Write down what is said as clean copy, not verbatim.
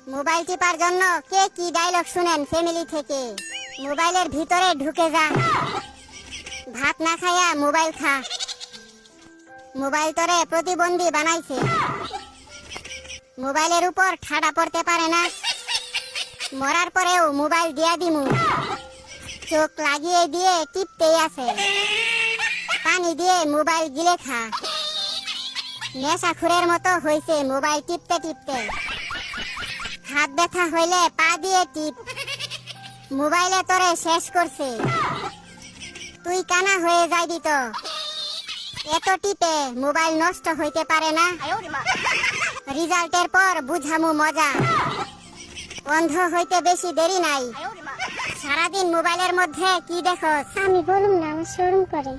Mobile tipper জন্য কে কি dialogue শুনেন ফ্যামিলি থেকে? মোবাইলের ভিতরে ঢুকে যা, ভাত না খাইয়া মোবাইল খা। মোবাইল তোরে প্রতিবন্ধী বানাইছে, মোবাইলের উপর ঠাডা পড়তে পারে না। মরার পরেও মোবাইল দিয়া দিমু, চোখ লাগিয়ে দিয়ে টিপতেই আছে। পানি দিয়ে মোবাইল গিলে খা। নেশাখুরের মতো হইছে মোবাইল টিপতে টিপতে। হাত ব্যথা হইলে পা দিয়ে টিপ, মোবাইলে তোরে শেষ করছে। তুই কানা হয়ে যাইবি তো, এত টিপে মোবাইল নষ্ট হইতে পারে না। রেজাল্টের পর বুঝামু মজা, অন্ধ হইতে বেশি দেরি নাই। সারাদিন মোবাইলের মধ্যে কি দেখো? আমি বলুম না, আমার শরম করে।